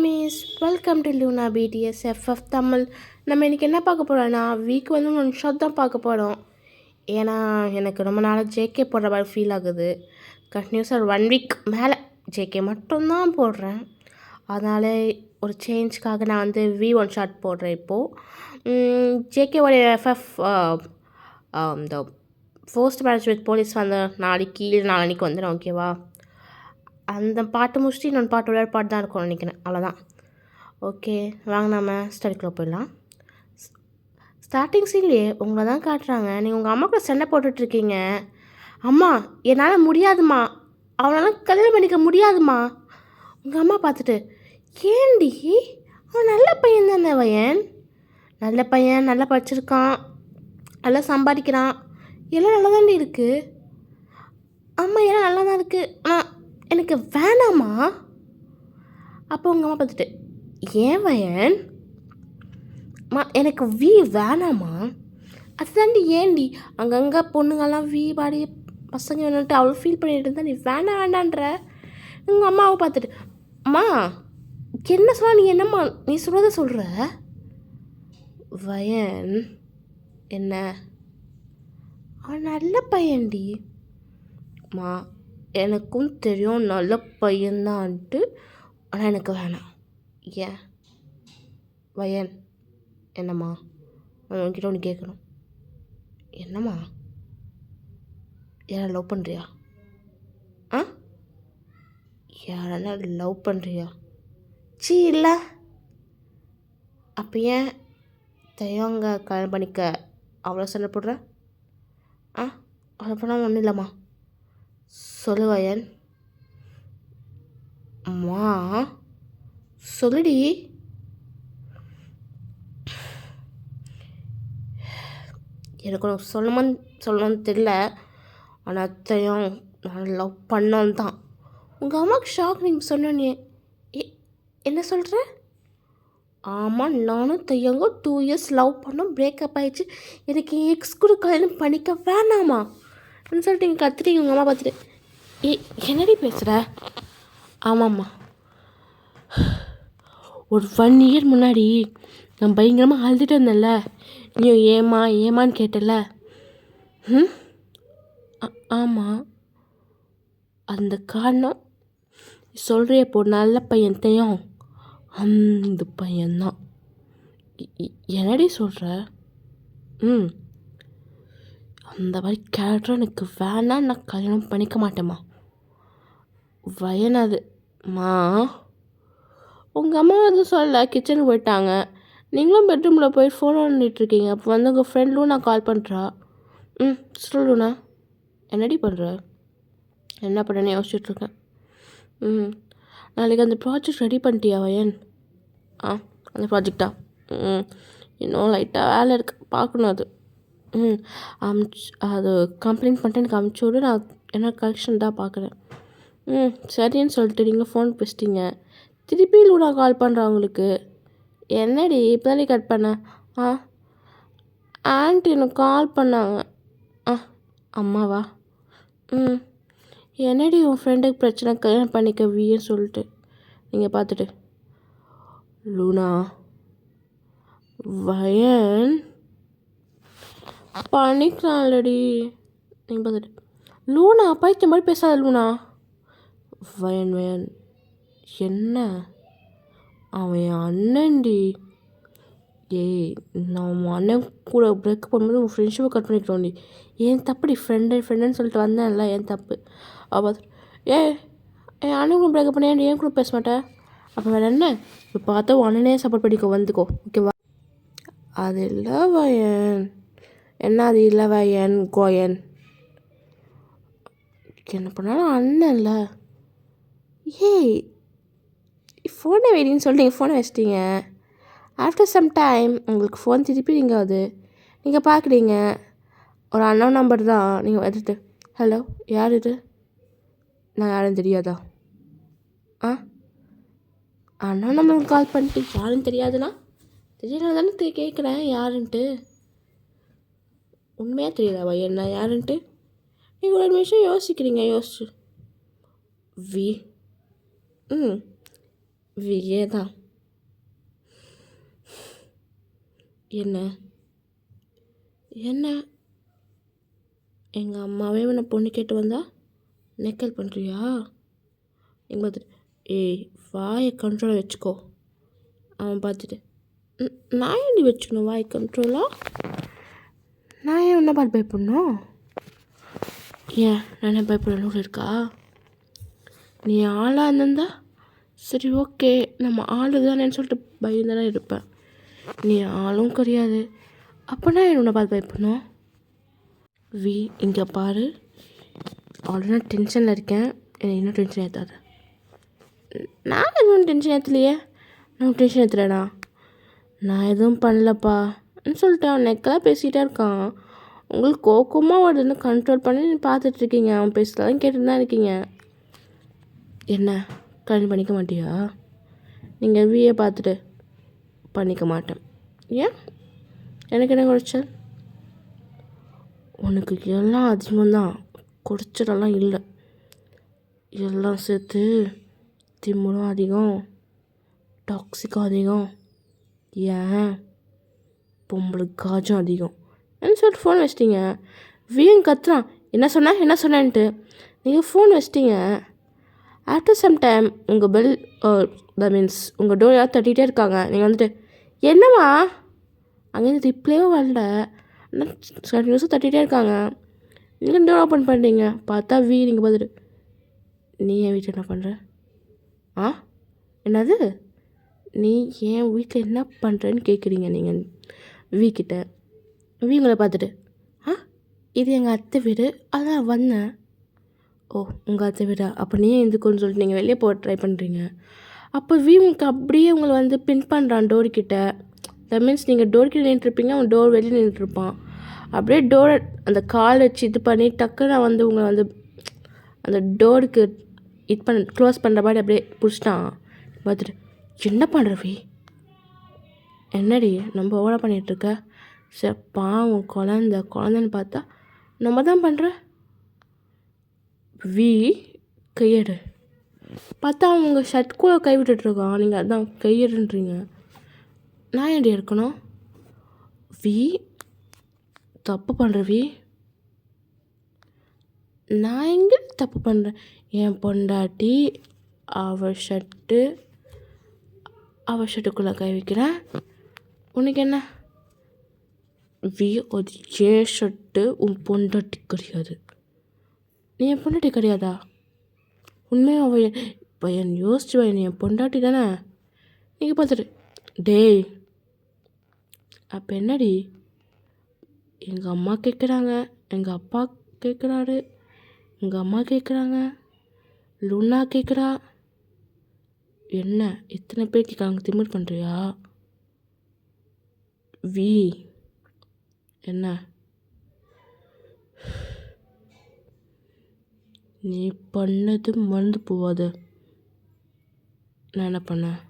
Amish welcome to Luna BTS FF Tamil. நம்ம இன்றைக்கி என்ன பார்க்க போகிறோன்னா வீக் வந்து 1 ஷாட் தான் பார்க்க போகிறோம். ஏன்னா எனக்கு ரொம்ப நாளாக ஜேகே போடுற மாதிரி ஃபீல் ஆகுது. கண்டினியூஸாக 1 வீக் மேலே ஜேகே மட்டும்தான் போடுறேன். அதனால் ஒரு சேஞ்சுக்காக நான் வந்து V1 ஷாட் போடுறேன். இப்போது ஜேகேவோடைய எஃப்எஃப் இந்த ஃபர்ஸ்ட் மேரேஜ் வித் போலீஸ் வந்து நாளைக்கு வந்துடும். ஓகேவா? அந்த பாட்டு முடிச்சுட்டு இன்னொன்று பாட்டு பாட்டு தான் இருக்கும்னு நினைக்கிறேன். அவ்வளோதான். ஓகே, வாங்க நம்ம ஸ்டடிக்குள்ளே போயிடலாம். ஸ்டார்டிங் சீன்லேயே உங்களை தான் காட்டுறாங்க. நீங்கள் உங்கள் அம்மா கூட சண்டை போட்டுட்ருக்கீங்க. அம்மா என்னால் முடியாதுமா, அவனால் கல்யாணம் பண்ணிக்க முடியாதுமா. உங்கள் அம்மா பார்த்துட்டு, ஏண்டி அவன் நல்ல பையன் தானே வயன், நல்ல பையன், நல்லா படிச்சிருக்கான், நல்லா சம்பாதிக்கிறான், எல்லாம் நல்லா தாண்டி இருக்குது. அம்மா எல்லாம் நல்லா தான் இருக்குது, ஆனால் எனக்கு வேணாமா. அப்போ உங்கள் அம்மா பார்த்துட்டு, ஏன் வயன் எனக்கு வேணாமா. அதுதாண்டி ஏண்டி அங்கங்கே பொண்ணுங்கள்லாம் பாடி பசங்க வேணுன்ட்டு அவ்வளோ ஃபீல் பண்ணிட்டு இருந்தா நீ வேண்டான்ற. உங்கள் அம்மாவை பார்த்துட்டு, அம்மா என்ன சொன்னால் நீ என்னம்மா நீ சொல்கிறத சொல்கிற. வயன் என்ன, அவன் நல்ல பையன்டி. அம்மா எனக்கும் தெரியும் நல்ல பையன்தான்ட்டு, ஆனால் எனக்கு வேணாம். ஏன் வயன் என்னம்மா, நான் உன்கிட்ட ஒன்று கேட்கணும். என்னம்மா, யாரை லவ் பண்ணுறியா? யாரென்னா லவ் பண்ணுறியா? சீ இல்லை. அப்போ ஏன் தையங்க கல்யாணம் பண்ணிக்க அவ்வளோ சண்டை போடுற? அப்போனா ஒன்றும் இல்லைம்மா, சொல்லு வயன். அம்மா சொல்லுடி. எனக்கு உனக்கு சொல்லணும்னு தெரியல, ஆனால் அத்தையும் நான் லவ் பண்ணோன்னு தான். உங்கள் அம்மாவுக்கு ஷாக் நீங்கள் சொன்னோன்னே. என்ன சொல்கிற? ஆமாம், நானும் தையங்க 2 இயர்ஸ் லவ் பண்ணோம், பிரேக்கப் ஆகிடுச்சு. எனக்கு எக்ஸ் கூட கல்யாணம் பண்ணிக்க வேணாமா அப்படின்னு சொல்லிட்டு நீங்கள் கற்றுட்டீங்க. உங்கள் அம்மா பார்த்துட்டு, என்னடி பேசுகிற? ஆமாம்மா, ஒரு 1 இயர் முன்னாடி நான் பயங்கரமாக அழுதுட்டு இருந்தேன்ல, நீ ஏமான்னு கேட்டல. ஆமாம், அந்த காரணம் சொல்கிறிய போ, நல்ல பையன்த்தையும் அந்த பையன்தான். என்னடி சொல்கிற? அந்த மாதிரி கேரக்டர் எனக்கு வேணாம், நான் கல்யாணம் பண்ணிக்க மாட்டேம்மா. வயனாதும்மா. உங்கள் அம்மா எதுவும் சொல்லலை, கிச்சனுக்கு போயிட்டாங்க. நீங்களும் பெட்ரூமில் போய் ஃபோன் பண்ணிட்டுருக்கீங்க. அப்போ வந்து உங்கள் ஃப்ரெண்ட் லூனா கால் பண்ணுறா. சொல்லு லூனா, என்னடி பண்ணுற? என்ன பண்ணுறேன்னு யோசிச்சுட்ருக்கேன். நாளைக்கு அந்த ப்ராஜெக்ட் ரெடி பண்ணிட்டியா வயன்? அந்த ப்ராஜெக்டா? இன்னும் லைட்டாக வேலை இருக்குது, பார்க்கணும் அது. அது கம்ப்ளைண்ட் பண்ணிட்டு எனக்கு அமுச்சு விடு, நான் என்ன கரெக்ஷன் தான் பார்க்குறேன். சரின்னு சொல்லிட்டு நீங்கள் ஃபோன் பேசிட்டீங்க. திருப்பி லூனா கால் பண்ணுறேன் உங்களுக்கு. என்னடி இப்போ தானே கட் பண்ண? ஆண்டி எனக்கு கால் பண்ணாங்க. அம்மாவா? என்னடி உன் ஃப்ரெண்டுக்கு பிரச்சனை, கல்யாணம் பண்ணிக்க வீன்னு சொல்லிட்டு நீங்கள் பார்த்துட்டு, லூனா வயன் பண்ணிக்கலாம்லடி. நீங்கள் பார்த்துட்டு, லூனா பைத்திய மாதிரி பேசாத லூனா. வயன் என்ன, அவன் என் அண்ணன்டி. நான் உன் அண்ணன் கூட பிரேக்கப் பண்ணும்போது உன் ஃப்ரெண்ட்ஷிப்பை கட் பண்ணிக்கிறோண்டி. ஏன் தப்புடி, ஃப்ரெண்டுன்னு சொல்லிட்டு வந்தேன்ல, ஏன் தப்பு. அப்போ என் அண்ணன் கூட பிரேக்கப் பண்ணி ஏன் கூட பேச மாட்டேன்? அப்போ வேறு என்ன, இப்போ பார்த்தா உன் அண்ணனே சப்போர்ட் பண்ணிக்கோ, வந்துக்கோ. ஓகேவா? அது இல்லை வயன். என்ன அது இல்லை வயன்? கோயன் என்ன பண்ணாலும் அண்ணன் இல்லை. ஃபோனை வெயிட்டின்னு சொல்லிட்டு நீங்கள் ஃபோனை வச்சிட்டீங்க. ஆஃப்டர் சம் டைம் உங்களுக்கு ஃபோன் திருப்பி நீங்கள் பார்க்குறீங்க, ஒரு அண்ணன் நம்பர் தான். நீங்கள் எடுத்துட்டு, ஹலோ யார் இது, நான் யாருன்னு தெரியாதா? அண்ணன் நம்பருக்கு கால் பண்ணிட்டு யாருன்னு தெரியாதுன்னா தெரியல தானே கேட்குறேன் யாருன்ட்டு. உண்மையாக தெரியாதாவா என்ன யாருன்ட்டு? நீங்கள் ஒரு நிமிஷம் யோசிக்கிறீங்க. யோசிச்சு வியே தான். என்ன என்ன எங்கள் அம்மாவே உன்னை பொண்ணு கேட்டு வந்தா நெக்கல் பண்ணுறியா? எங்கள் பார்த்துட்டு ஏய் வாயை கண்ட்ரோலாக வச்சுக்கோ. அவன் பார்த்துட்டு நான் ஏன் வச்சுக்கணும் வாய் கண்ட்ரோலாக? நான் ஏன் என்ன பார்த்து பயப்படணும்? ஏன் நான் என்ன பயப்படணும் இருக்கா? நீ ஆளாக இருந்திருந்தா சரி ஓகே நம்ம ஆளு தானேன்னு சொல்லிட்டு பயந்தானே இருப்பேன். நீ ஆளும் கிடையாது, அப்போனா என்னை பார்த்து பயப்படணும்? இங்கே பாரு, ஆல்ரெடி நான் டென்ஷனில் இருக்கேன், என்னை இன்னும் டென்ஷன் ஏற்றாது. நான் எதுவும் டென்ஷன் ஏற்றலையே. நான் டென்ஷன் ஏற்றுறேனா? நான் எதுவும் பண்ணலப்பான்னு சொல்லிட்டு அவன் நெக்கெல்லாம் பேசிகிட்டே இருக்கான். உங்களுக்கு கோக்கமாக வருதுன்னு கண்ட்ரோல் பண்ணி பார்த்துட்ருக்கீங்க. அவன் பேசுகிறதெல்லாம் கேட்டுட்டு தான் இருக்கீங்க. என்ன கல்யாணம் பண்ணிக்க மாட்டியா? நீங்கள் வியை பார்த்துட்டு பண்ணிக்க மாட்டேன். ஏன்? எனக்கு என்ன குறைச்சல்? உனக்கு எல்லாம் அதிகம்தான், குறைச்சலெல்லாம் இல்லை. எல்லாம் சேர்த்து திமிரும் அதிகம், டாக்ஸிக்கும் அதிகம், ஏன் பொம்பளுக்கு காஜும் அதிகம் என்ன சொல்லிட்டு ஃபோன் வச்சிட்டிங்க. வியன் கத்துறான், என்ன சொன்னேன்ட்டு. நீங்கள் ஃபோன் வச்சிட்டிங்க. ஆஃப்டர் சம் டைம் உங்கள் பெல் தட் மீன்ஸ் உங்கள் டோர் யாரும் தட்டிகிட்டே இருக்காங்க. நீங்கள் வந்துட்டு என்னம்மா அங்கேருந்து ரிப்ளேவே வரல, ஆனால் கண்டினியூஸாக தட்டிகிட்டே இருக்காங்க. நீங்கள் டோர் ஓப்பன் பண்ணுறீங்க, பார்த்தா நீங்கள் பார்த்துட்டு நீ என் வீட்டில் என்ன பண்ணுற? என்னது நீ என் வீட்டில் என்ன பண்ணுறேன்னு கேட்குறீங்க நீங்கள் வீக்கிட்ட. உங்களை பார்த்துட்டு இது எங்கள் அத்தை வீடு, அதான் வந்தேன். ஓ உங்கள் அத்தை வீடா? அப்போ நீ எதுக்குன்னு சொல்லிட்டு நீங்கள் வெளியே போக ட்ரை பண்ணுறீங்க. அப்போ உங்களுக்கு அப்படியே உங்களை வந்து பின் பண்ணுறான் டோர்கிட்ட. தட் மீன்ஸ் நீங்கள் டோர்கிட்ட நின்றுருப்பீங்க, அவன் டோர் வெளியே நின்றுருப்பான். அப்படியே டோரை அந்த கால் வச்சு இது பண்ணி டக்குன்னு வந்து உங்களை வந்து அந்த டோருக்கு க்ளோஸ் பண்ணுற மாதிரி அப்படியே பிடிச்சிட்டான். பார்த்துட்டு என்ன பண்ணுறவி? என்னடி நம்ம ஓட பண்ணிகிட்ருக்க? சரி பாவம் குழந்தைன்னு பார்த்தா நம்ம தான் பண்ணுற. கையெடு. பார்த்தா அவன் உங்கள் ஷர்ட் கூட கை விட்டுட்ருக்கான், நீங்கள் அதான் கையெடுன்றீங்க. நான் ஏன்டி இருக்கணும்? தப்பு பண்ணுற நான் எங்கே தப்பு பண்ணுறேன்? என் பொண்டாட்டி அவள் ஷர்ட்டுக்குள்ளே கை வைக்கிறேன், உனக்கு என்ன? அது ஏன் ஷர்ட்டு, உன் பொண்டாட்டி கிடையாது. நீ என் பொண்டாட்டி கிடையாதா? உண்மையாக அவள் இப்போ யோசிச்சு என் பொண்டாட்டி தானே. நீங்கள் பார்த்துட்டு டேய் அப்போ என்னடி? எங்கள் அம்மா கேட்குறாங்க, எங்கள் அப்பா கேட்குறாரு, எங்கள் அம்மா கேட்குறாங்க, லுன்னா கேட்குறா. என்ன இத்தனை பேர் கேட்குறாங்க, திமிர் பண்ணுறியா? என்ன நீ பண்ணது மறந்து போவாது. நான் என்ன பண்ணேன்?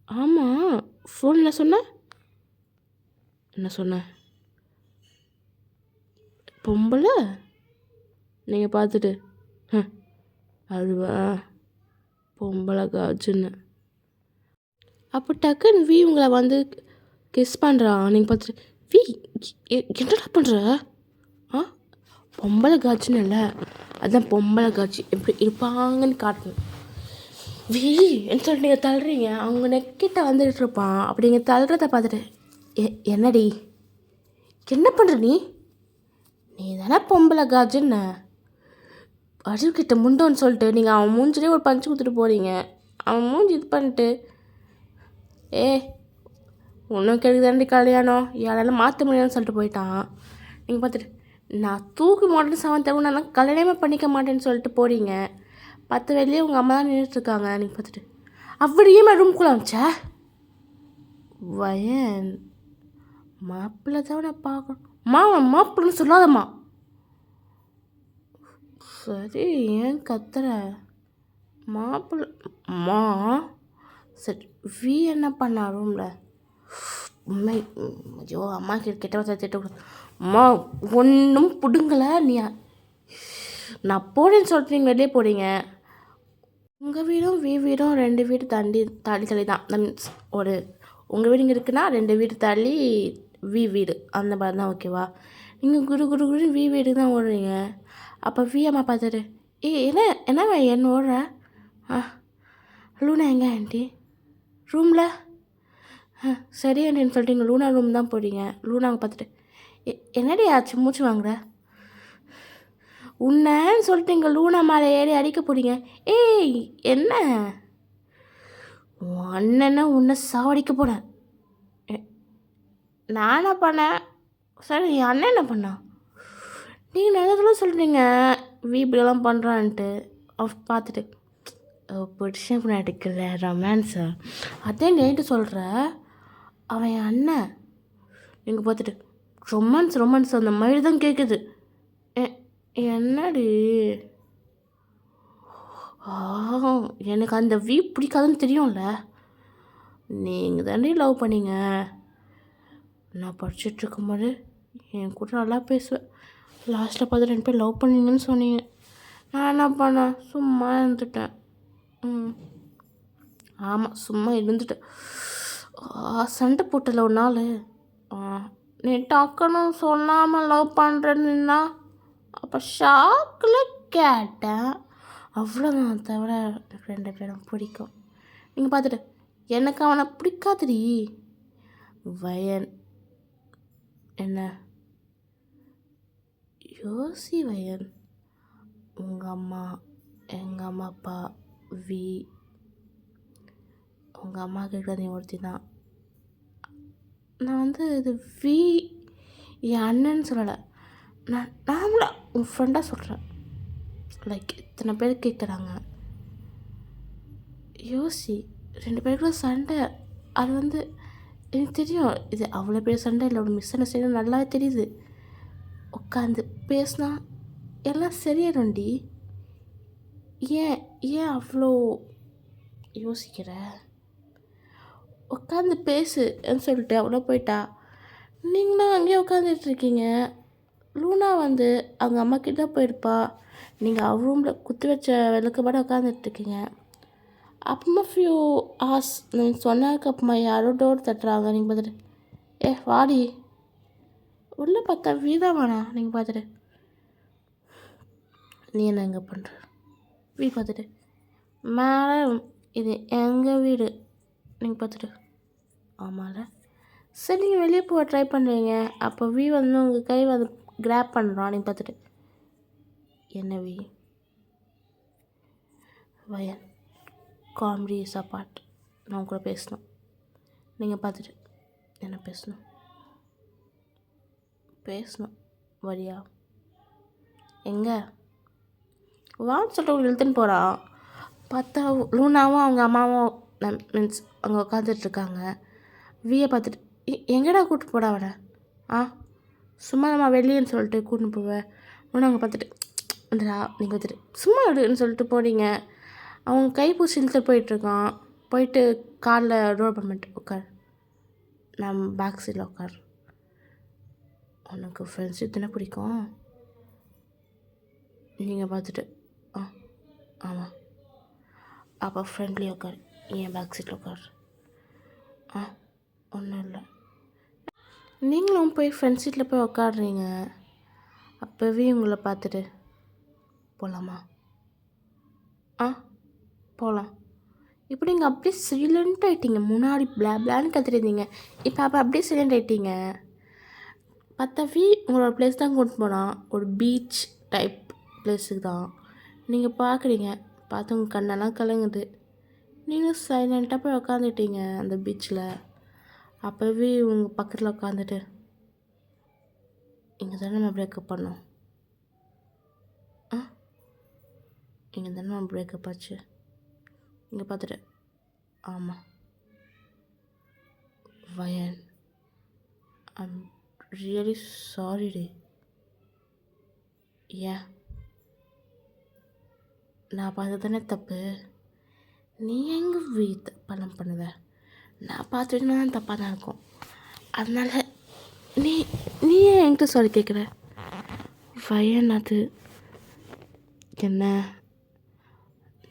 ஆமாம் ஃபோன் என்ன சொன்ன? பொம்பளை நீங்கள் பார்த்துட்டு அதுவா பொம்பளை காஜுன்னு. அப்போ டக்குன்னு உங்களை வந்து கிஸ் பண்ணுறான். நீங்கள் பார்த்துட்டு என்னடா பண்ணுற? பொம்பளை காட்சின்னு இல்லை, அதுதான் பொம்பளை காட்சி எப்படி இருப்பாங்கன்னு காட்டணும். என்ன சொல்லிட்டு நீங்கள் தள்ளுறீங்க, அவங்க நெக்கிட்ட வந்துட்டு இருப்பான். அப்படி நீங்கள் தள்ளுறத பார்த்துட்டு என்னடி என்ன பண்ணுற நீ தானே பொம்பளை காஜுன்னு அருள்கிட்ட முண்டோன்னு சொல்லிட்டு நீங்கள் அவன் மூஞ்சிலே ஒரு பஞ்சு கொடுத்துட்டு போகிறீங்க. அவன் மூஞ்சி இது பண்ணிட்டு ஒன்றும் கெடுதாண்டி கல்யாணம் யாராலும் மாற்ற முடியாதுன்னு சொல்லிட்டு போயிட்டான். நீங்கள் பார்த்துட்டு நான் தூக்கு மாட்டேன்னு செவன் தவிர நான் கல்யாணமே பண்ணிக்க மாட்டேன்னு சொல்லிட்டு போகிறீங்க. 10 வெளியே உங்கள் அம்மா தான் நின்றுட்டுருக்காங்க. நீங்கள் பார்த்துட்டு அப்படியே ரூம்குள்ளே அமிச்சா வயன் மாப்பிள்ளை தான் நான் பார்க்கணும். மாப்பிள்ளைன்னு சொல்லாதம்மா. சரி ஏன் கத்துற? மாப்பிள்ளை சரி என்ன பண்ணா ரூமில்? உண்மை ஐயோ அம்மா கெட்ட திட்ட அம்மா ஒன்றும் பிடுங்கலை. நான் போறேன்னு சொல்லிட்டு நீங்கள் வெளியே போகிறீங்க. உங்கள் வீடும் வீடும் 2 வீடு தாண்டி தள்ளி தள்ளி தான். தட் மீன்ஸ் ஒரு உங்கள் வீடு இங்கே இருக்குன்னா 2 வீடு தள்ளி வீடு அந்த மாதிரி தான், ஓகேவா? நீங்கள் குரு குரு குரு வீட்டுக்கு தான் ஓடுறீங்க. அப்போ அம்மா பார்த்துட்டு, என்ன என்னம்மா என்ன ஓடுற? ஆ லூனா எங்கே ஆண்டி? ரூமில். சரி ஆண்டின்னு சொல்லிட்டு நீங்கள் லூனா ரூம் தான் போகிறீங்க. லூனாவை பார்த்துட்டு, என்னடி ஆச்சு மூச்சு வாங்குற? உன்னன்னு சொல்லிட்டு இங்கே லூனா மேலே ஏறி அடிக்க போறீங்க. ஏய் என்ன உன் அண்ணனை உன்னை சாவடிக்க போனேன். நான் என்ன பண்ணேன்? சரி என் அண்ணன் என்ன பண்ணான்? நீங்கள் நிறைய சொல்கிறீங்க இப்படியெல்லாம் பண்ணுறான்ட்டு. பார்த்துட்டு புருஷன் கூட அடிக்கல ரொமான்ஸா அதே நேட்டு சொல்கிற. அவன் என் அண்ணன். நீங்கள் பார்த்துட்டு ரொமான்ஸ் அந்த மாதிரி தான் கேட்குது. என்னடி? எனக்கு அந்த பிடிக்காதுன்னு தெரியும்ல. நீங்கள் தானே லவ் பண்ணீங்க. நான் படிச்சுட்ருக்கும்போது என் கூட நல்லா பேசுவேன். லாஸ்ட்டில் பார்த்து 2 பேர் லவ் பண்ணீங்கன்னு சொன்னீங்க. நான் என்ன பண்ணேன்? சும்மா இருந்துட்டேன். ஆமாம், சும்மா இருந்துட்டேன். சண்டை போட்டல ஒரு நாள். நீ டக்குன்னு சொல்லாமல் லவ் பண்ணுறேன்னா அப்போ ஷாக்கில் கேட்டேன். அவ்வளோதான். தவிர எனக்கு 2 பேரும் பிடிக்கும். நீங்கள் பார்த்துட்டு எனக்கு அவனை பிடிக்காதுடி. வயன் என்ன யோசி வயன். உங்கள் அம்மா, எங்கள் அம்மா அப்பா, உங்கள் அம்மா கிட்ட நீ ஒருத்தி தான். நான் இது என் அண்ணன்னு சொல்லலை. நான் நாமளா உன் ஃப்ரெண்டாக சொல்கிறேன். லைக் இத்தனை பேர் கேட்குறாங்க. யோசி, 2 பேருக்குள்ள சண்டை. அது எனக்கு தெரியும். இது அவ்வளோ பெரிய சண்டை இல்லை, ஒரு மிஸ் அண்டர்ஸ்டாண்டிங் நல்லாவே தெரியுது. உட்காந்து பேசினா எல்லாம் சரியாயிடும்டி. ஏன் அவ்வளோ யோசிக்கிற? உட்காந்து பேசுன்னு சொல்லிட்டு அவ்வளோ போயிட்டா. நீங்களும் அங்கேயே உட்காந்துட்ருக்கீங்க. லூனா அவங்க அம்மா கிட்ட போயிருப்பா. நீங்கள் அவ ரூமில் குத்து வச்ச விளக்குபாட உட்காந்துட்ருக்கீங்க. அப்புறமா ஃபியூ ஹார்ஸ் நீங்கள் சொன்னதுக்கு அப்புறமா யாரோ டோர் தட்டுறாங்க. நீங்கள் பார்த்துட்டு வாடி. உள்ளே பார்த்தா வீதான் வேணா. நீங்கள் பார்த்துட்டு நீ என்ன எங்கே பண்ணுற? பார்த்துட்டு மேலே இது எங்கள் வீடு. நீங்கள் பார்த்துட்டு ஆமாம்ல. சரி நீங்கள் வெளியே போக ட்ரை பண்ணுறீங்க. அப்போ உங்கள் கை கிராப் பண்ணுறான். நீங்கள் பார்த்துட்டு என்ன வயன் காமெடி இஸ் அபார்ட். நான் கூட பேசணும். நீங்கள் பார்த்துட்டு என்ன பேசணும் வரியா? எங்கே வான்னு சொல்லிட்டு அவங்க இழுத்துன்னு போகிறான். பார்த்தா லூனாவும் அவங்க அம்மாவும் மீன்ஸ் அங்கே உட்காந்துட்ருக்காங்க. பார்த்துட்டு எங்கடா கூப்பிட்டு போடா அவனை? சும்மா நம்ம வெளியேன்னு சொல்லிட்டு கூட்டின்னு போவேன். ஒன்று அவங்க பார்த்துட்டு நீங்கள் பார்த்துட்டு சும்மா எடுன்னு சொல்லிட்டு போனீங்க. அவங்க கைப்பூசி இழுத்துட்டு போயிட்டுருக்கான். போயிட்டு காரில் ரோல் பண்ணிட்டு உட்கார், நான் பேக் சைடில் உட்கார். உனக்கு ஃப்ரெண்ட்ஷிப் தானே பிடிக்கும். நீங்கள் பார்த்துட்டு ஆமாம். அப்போ ஃப்ரெண்ட்லி உட்கார், ஏன் பேக் சீட்டில் உட்கார். ஒன்றும் இல்லை. நீங்களும் போய் ஃப்ரெண்ட் சீட்டில் போய் உட்காடுறீங்க. அப்போவே உங்களை பார்த்துட்டு போகலாமா? போகலாம். இப்படி நீங்கள் அப்படியே சைலண்ட் ஆகிட்டீங்க. முன்னாடி பிளான்னு கற்றுருந்தீங்க. இப்போ அப்படியே சைலண்ட் ஆகிட்டீங்க. பார்த்தா உங்களோட பிளேஸ் தான் கூட்டு போனால் ஒரு பீச் டைப் பிளேஸுக்கு தான். நீங்கள் பார்க்குறீங்க. பார்த்து உங்கள் கண்ணெல்லாம் கலங்குது. நீங்கள் சைலண்ட்டாக போய் உட்காந்துட்டீங்க அந்த பீச்சில். அப்போவே உங்கள் பக்கத்தில் உட்காந்துட்டு இங்கே தானே நம்ம பிரேக்கப் பண்ணோம். இங்கே தானே நம்ம பிரேக்கப் ஆச்சு. இங்கே பார்த்துட்டு ஆமாம் வயன், ஐம் ரியலி சாரி டே. ஏன் நான் பார்த்து தானே தப்பு. நீ எங்கே தப்பெல்லாம் பண்ணுவ? நான் பார்த்துட்டு தான் தப்பாக தான் இருக்கும். அதனால் நீ ஏன் என்கிட்ட சாரி கேட்குற? வயன் அது என்ன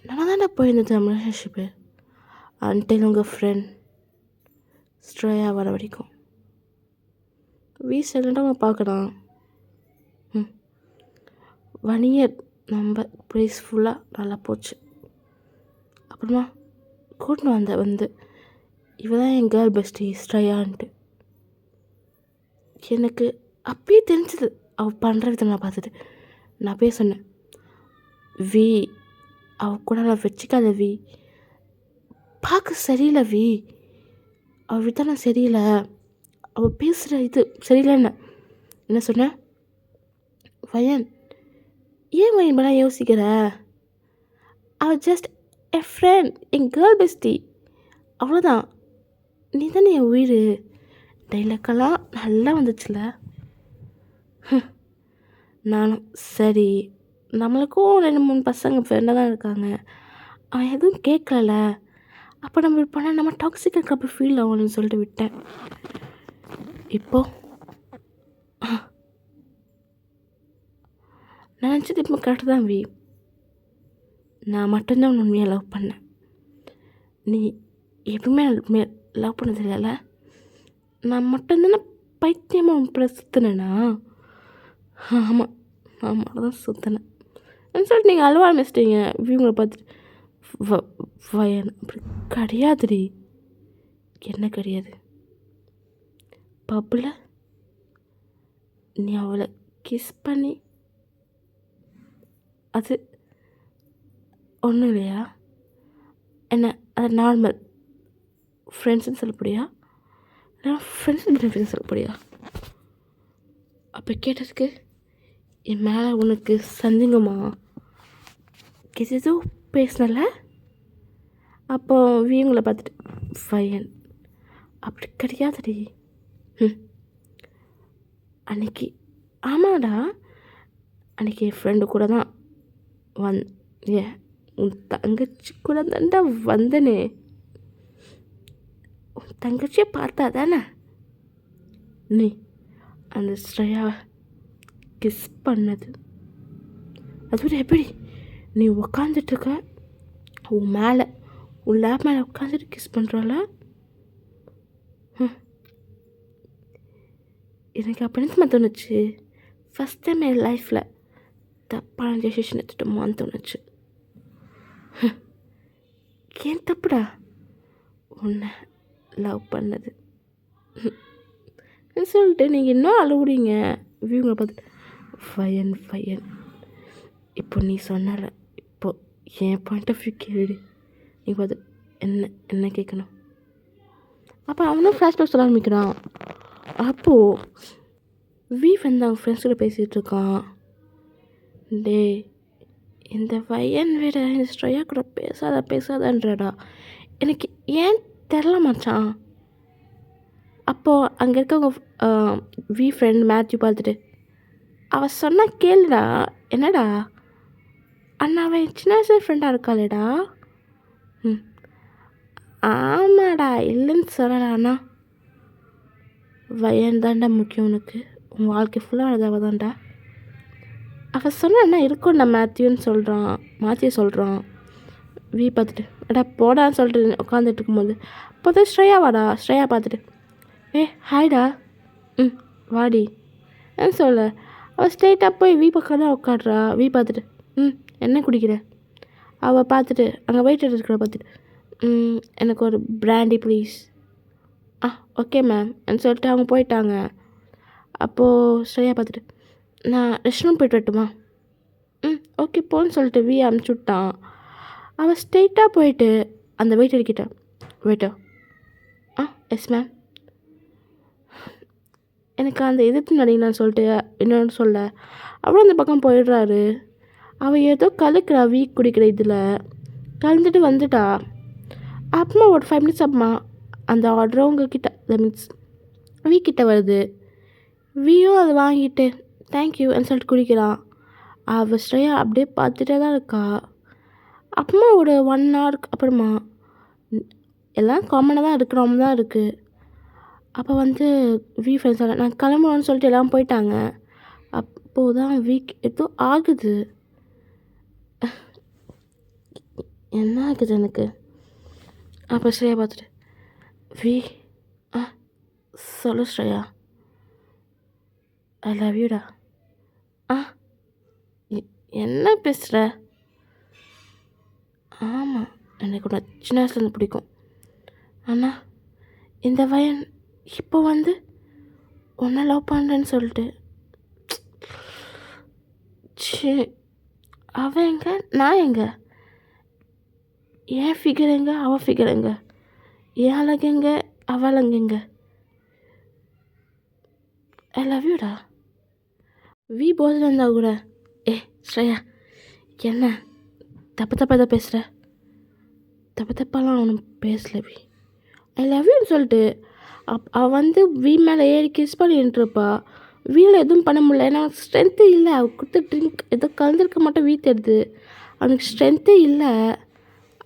நல்லா தானே போயிருந்தது நம்ம ரிலேஷன்ஷிப்பு அன்டில் உங்கள் ஃப்ரெண்ட் ஸ்ட்ரேயா வர வரைக்கும். சைலண்டாக பார்க்கலாம். ம் 1 இயர் நம்ம ப்ளீஸ்ஃபுல்லாக நல்லா போச்சு. அப்புறமா கூட்டின்னு வந்து இவ தான் என் கேர்ள் பெஸ்டி ஸ்ட்ரேயான்ட்டு. எனக்கு அப்பயே தெரிஞ்சுது அவள் பண்ணுற விதம் நான் பார்த்துட்டு. நான் அப்பயே சொன்னேன், வி அவள் கூட நான் வச்சுக்காத வி, பார்க்க சரியில்லை வி, அவள் விதானம் சரியில்லை, அவள் பேசுகிற இது சரியில்லைன்னு. என்ன சொன்னேன், வயன் ஏன் வயன் பண்ண யோசிக்கிற, அவள் ஜஸ்ட் என் ஃப்ரெண்ட், என் கேர்ள் பெஸ்டி, அவ்வளோதான், நீ தானே என் உயிர். டைலாக்கெல்லாம் நல்லா வந்துச்சுல. நானும் சரி, நம்மளுக்கும் 2-3 பசங்க ஃப்ரெண்டாக தான் இருக்காங்க, அவன் எதுவும் கேட்கல, அப்போ நம்ம இப்படி பண்ணால் நம்ம டாக்ஸிக் இருக்கப்போ ஃபீல் ஆகணும்னு சொல்லிட்டு விட்டேன். இப்போது நான் நினச்சது இப்போ கரெக்டு தான் வி, நான் மட்டும்தான் உண்மையாக லவ் பண்ணேன், நீ எப்பவுமே லவ் பண்ணது இல்லைல்ல, நான் மட்டும்தானே பைத்தியமாக உன் சுற்றினேண்ணா. ஆமாம் நான் மட்டும் தான் சுற்றினேன் சொல்லிட்டு நீங்கள் அழுவ ஆரம்பிச்சிட்டீங்க இவங்களை பார்த்துட்டு. வயன் அப்படி கிடையாதுடி. என்ன கிடையாது, பப்பில் நீ அவளை கிஸ் பண்ணி அது ஒன்றும் இல்லையா என்ன, அது நார்மல் ஃப்ரெண்ட்ஸுன்னு சொல்லப்படியா, இல்லை ஃப்ரெண்ட்ஸ் சொல்லப்படியா? அப்போ கேட்டதுக்கு என் மேலே உனக்கு சந்தேகமா கிசோ பேசினல. அப்போ வீங்களை பார்த்துட்டு ஃபயன் அப்படி கிடையாதுடி. அன்னைக்கு ஆமாடா, அன்றைக்கி என் ஃப்ரெண்டு கூட தான் உன் தங்கச்சி கூட தான்டா வந்தனே, உன் தங்கச்சியை பார்த்தா தானே நீ அந்த ஸ்ரேயாவை கிஸ் பண்ணது. அதுவும் எப்படி நீ உக்காந்துட்டுருக்க, உன் மேலே உன் லேப் மேலே உட்காந்துட்டு கிஸ் பண்ணுறால. எனக்கு அப்போ என்ன தோணுச்சு, ஃபஸ்ட் டைம் என் லைஃப்பில் தப்பான டெசிஷன் எடுத்துட்டோமான்னு தோணுச்சு. ஏன் தப்புடா உன்னை லவ் பண்ணது சொல்லிட்டு நீங்கள் இன்னும் அழுகுறீங்க வியூங்களை பார்த்துட்டு. ஃபயன் இப்போ நீ சொன்னல, இப்போ என் பாயிண்ட் ஆஃப் வியூ கேள்வி நீ பார்த்து என்ன கேட்கணும். அப்போ அவனும் ஃப்ளாஷ்பேக் சொல்ல ஆரம்பிக்கிறான். அப்போது வந்து அவங்க ஃப்ரெண்ட்ஸ் கூட பேசிகிட்டு இருக்கான். டே இந்த வயன் வேற இந்த ஸ்ட்ரையா கூட பேசாதன்றடா, எனக்கு ஏன் தெரில மச்சான். அப்போது அங்கே இருக்கவங்க ஃப்ரெண்ட் மேத்யூ பார்த்துட்டு, அவள் சொன்னால் கேளுடா, என்னடா அண்ணா அவன் சின்ன வயசு ஃப்ரெண்டாக இருக்காளேடா. ஆமாடா இல்லைன்னு சொல்லடா அண்ணா, வயன் தாண்டா முக்கியம் உனக்கு, உன் வாழ்க்கை ஃபுல்லாக அழுதாவ தான்டா. அவள் சொன்னா இருக்கும்டா மேத்யூன்னு சொல்கிறான். பார்த்துட்டு அடா போடான்னு சொல்லிட்டு உட்காந்துட்டு இருக்கும்போது அப்போ ஸ்ட்ரேயா பார்த்துட்டு, ஹாய்டா, வாடி சொல்ல. அவள் ஸ்ட்ரெயிட்டாக போய் பக்கம் தான் உட்காடுறா. பார்த்துட்டு என்ன குடிக்கிற, அவள் பார்த்துட்டு அங்கே வெயிட் இருக்கிற பார்த்துட்டு, எனக்கு ஒரு பிராண்டி ப்ளீஸ். ஓகே மேம் சொல்லிட்டு அவங்க போயிட்டாங்க. அப்போது ஸ்ட்ரேயா பார்த்துட்டு, நான் ரெஸ்ட் ரூம் போய்ட்டு வரட்டுமா? ஓகே போன்னு சொல்லிட்டு அனுப்பிச்சி விட்டான். அவள் ஸ்ட்ரெயிட்டாக போயிட்டு அந்த வெயிட்டர் எஸ் மேம், எனக்கு அந்த எதிர்த்து நடிகலான்னு சொல்லிட்டு இன்னொன்று சொல்ல அவளும் அந்த பக்கம் போயிடுறாரு. அவள் ஏதோ கலக்குறா குடிக்கிற இதில் கலந்துட்டு வந்துட்டா. அப்புறமா ஒரு 5 minutes அப்புறமா அந்த ஆர்டர் உங்ககிட்ட மீன்ஸ் கிட்ட வருது. அதை வாங்கிட்டு தேங்க்யூன்னு சொல்லிட்டு குடிக்கிறான். அவள் ஸ்ட்ரேயா அப்படியே பார்த்துட்டே தான் இருக்கா. அப்புறமா ஒரு 1 hour அப்புறமா எல்லாம் காமனாக தான் இருக்கிறோம் தான் இருக்குது. அப்போ ஃப்ரெண்ட்ஸ் நான் கிளம்புறோன்னு சொல்லிட்டு எல்லாம் போயிட்டாங்க. அப்போது தான் ஏதோ ஆகுது. என்ன ஆகுது எனக்கு? அப்போ ஸ்ரேயா பார்த்துட்டு வி ஆ சொல்லு ஸ்ரேயா, ஐ லவ் யூடா. ஆ என்ன பேசுகிற? ஆமாம், எனக்கு உன்னை சின்ன வயசுலேருந்து பிடிக்கும். ஆனால் இந்த வயன் இப்போ வந்து உன்னை லவ் பண்ணுறேன்னு சொல்லிட்டு. ச்சே, அவன் எங்க, நான் எங்க? என் ஃபிகர் எங்க, அவள் ஃபிகர் எங்க? என் அழகு எங்க, அவள் அழகு எங்க? I love யூடா. வி போதில் இருந்தா கூட ஸ்ரேயா என்ன தப்பாக எதாவது பேசுகிற? தப்பாலாம் அவனும் பேசல. வி ஐ லவ் யூன்னு சொல்லிட்டு அவள் வந்து வி மேலே ஏறி கிஸ் பண்ணிட்டுருப்பா. வீட்டில் எதுவும் பண்ண முடியல, ஏன்னா அவனுக்கு ஸ்ட்ரென்த்து இல்லை. அவள் கொடுத்த ட்ரிங்க் எதுவும் கலந்துருக்க மாட்டோம், வீ தெரியுது. அவனுக்கு ஸ்ட்ரென்த்தே இல்லை.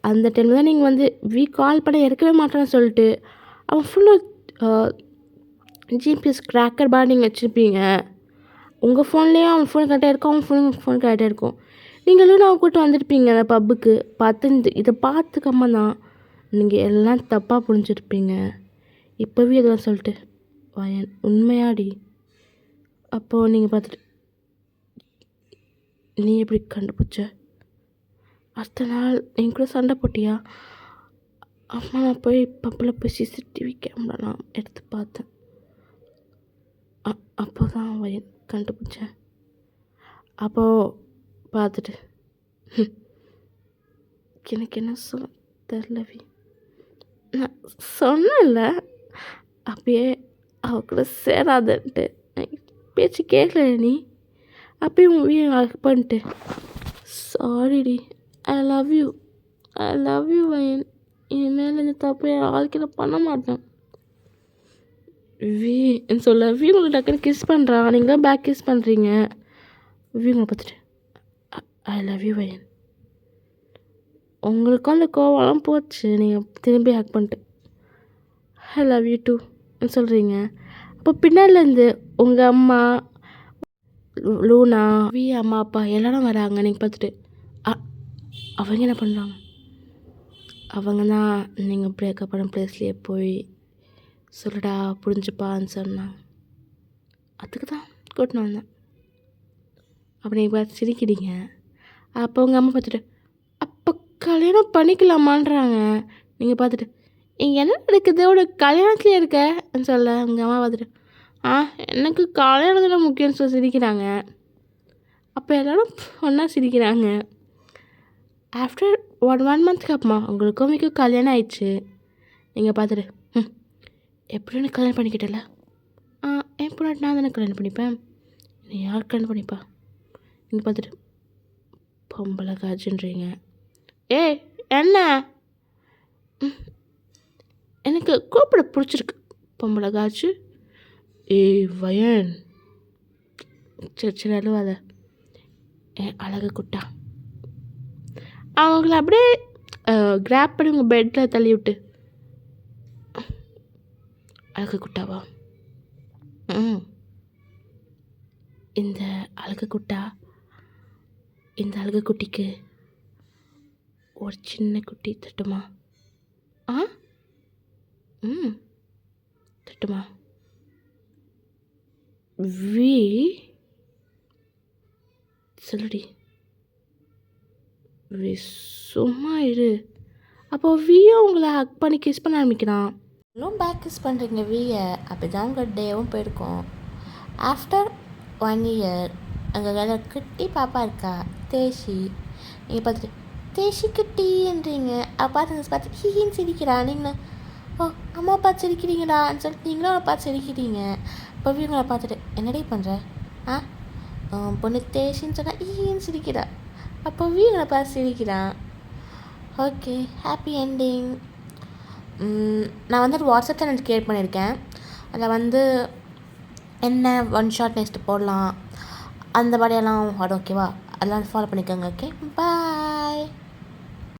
அந்த டைமில் தான் நீங்கள் வந்து வி கால் பண்ண எடுக்கவே மாட்டான்னு சொல்லிட்டு அவன் ஃபுல்லாக ஜிபிஎஸ் க்ராக்கர் பார் நீங்கள் வச்சுருப்பீங்க. உங்கள் ஃபோன்லேயும் அவன் ஃபோன் கரெக்டாக இருக்கும், அவன் ஃபோன் கரெக்டாக இருக்கும். நீங்களும் நான் கூப்பிட்டு வந்திருப்பீங்க அந்த பப்புக்கு. இதை பார்த்துக்காம தான் நீங்கள் எல்லாம் தப்பாக புரிஞ்சுருப்பீங்க. இப்போவே இதெல்லாம் சொல்லிட்டு வயன் உண்மையாடி. அப்போது நீங்கள் பார்த்துட்டு நீ எப்படி கண்டுபிடிச்ச? அடுத்த நாள் என் கூட சண்டை போட்டியா? அம்மா நான் போய் பப்பில் போய் சிசிடிவி கேமரா நான் எடுத்து பார்த்தேன். அப்போ தான் வயன் கண்டுபிடிச்சேன். அப்போது பார்த்துட்டு எனக்கு என்ன சொல்ல தெரிலவி. நான் சொன்னேன்ல அப்பயே அவ கூட சேராதன்ட்டு. பேச்சு கேட்கல நீ. அப்பயும் உன் பண்ணிட்டு சாரிடி, ஐ லவ் யூ வயன். இனிமேல் இந்த தப்பு என் வாழ்க்கையில் பண்ண மாட்டேன். வி சொல்ல வி உங்களை டக்குன்னு கிஸ் பண்ணுறான், நீங்களாம் பேக் கிஸ் பண்ணுறீங்க. வி உங்களை பார்த்துட்டு ஐ லவ் யூ வயன். உங்களுக்கும் அந்த கோவம்லாம் போச்சு, நீங்கள் திரும்பி ஹேக் பண்ணிட்டு ஐ லவ் யூ டூ சொல்கிறீங்க. அப்போ பின்னாடிலேருந்து உங்கள் அம்மா லூனா வி அம்மா அப்பா எல்லாரும் வராங்க. நீங்கள் பார்த்துட்டு அவங்க என்ன பண்ணுறாங்க? அவங்க தான் நீங்கள் பிரேக்கப் பண்ண ப்ளேஸ்லேயே போய் சொல்லுடா புரிஞ்சுப்பான்னு சொன்னாங்க. அதுக்கு தான் கூட்டின்னு வந்தேன். அப்போ நீங்கள் பார்த்து சிரிக்கிறீங்க. அப்போ உங்கள் அம்மா பார்த்துட்டு அப்போ கல்யாணம் பண்ணிக்கலாமான்றாங்க. நீங்கள் பார்த்துட்டு இங்கே என்ன நடக்குது, உனக்கு கல்யாணத்துலேயே இருக்கன்னு சொல்ல உங்கள் அம்மா பார்த்துட்டு எனக்கு கல்யாணம் தான் முக்கியம்னு சொல்லி சிரிக்கிறாங்க. அப்போ எல்லோரும் ஒன்றா சிரிக்கிறாங்க. ஆஃப்டர் 1 மந்த்துக்கு அப்புறமா உங்களுக்கும் மிக கல்யாணம் ஆயிடுச்சு. நீங்கள் பார்த்துட்டு எப்படி எனக்கு கல்யாணம் பண்ணிக்கிட்டல? என் பொண்ணாட்டி நான் தானே கல்யாணம் பண்ணிப்பேன், நீ யார் கல்யாணம் பண்ணிப்பா? நீங்கள் பார்த்துட்டு பொம்பளை காஜுன்றீங்க. என்ன எனக்கு கூப்பிட பிடிச்சிருக்கு பொம்பளை காஜு. வயன் சரி அழுவாத அழகு குட்டா. அவங்கள அப்படியே கிராப் பண்ணி உங்கள் பெட்டில் தள்ளி விட்டு அழகு குட்டாவா? இந்த அழகு குட்டா, இந்த அழகு குட்டிக்கு ஒரு சின்ன குட்டி தட்டுமா? தட்டுமா? வி சொல்லுடி. வி சும்மா இரு. அப்போது வியும் உங்களை ஹக் பண்ணி கிஸ் பண்ண ஆரம்பிக்கிறான். இன்னும் பேக் கிஸ் பண்ணுறீங்க வியை. அப்படி தான் உங்கள் டேவும் போயிருக்கோம். ஆஃப்டர் 1 இயர் எங்கள் கையில் குட்டி பாப்பா இருக்கா தேஷி. நீங்கள் பார்த்துட்டு தேஷி குட்டின்றீங்க. பார்த்து ஹீன்னு சிரிக்கிறா. நீங்களும் அம்மா பார்த்து சிரிக்கிறீங்கடான்னு சொல்லிட்டு நீங்களும் அவளை பார்த்து சிரிக்கிறீங்க. இப்போ இவங்களை பார்த்துட்டு என்னடி பண்ணுற? பொண்ணு தேஷின்னு சொன்னால் ஈன்னு சிரிக்கிறா. அப்போ வீங்களை பார்த்து சிரிக்கிறான். Okay, happy ending. நான் வந்து ஒரு வாட்ஸ்அப் சேனல் கிரியேட் பண்ணியிருக்கேன். அதில் வந்து என்ன 1 ஷார்ட் நெக்ஸ்ட்டு போடலாம் அந்த மாதிரியெல்லாம் வரும். ஓகேவா? அதெல்லாம் ஃபாலோ பண்ணிக்கோங்க. ஓகே, பாய்.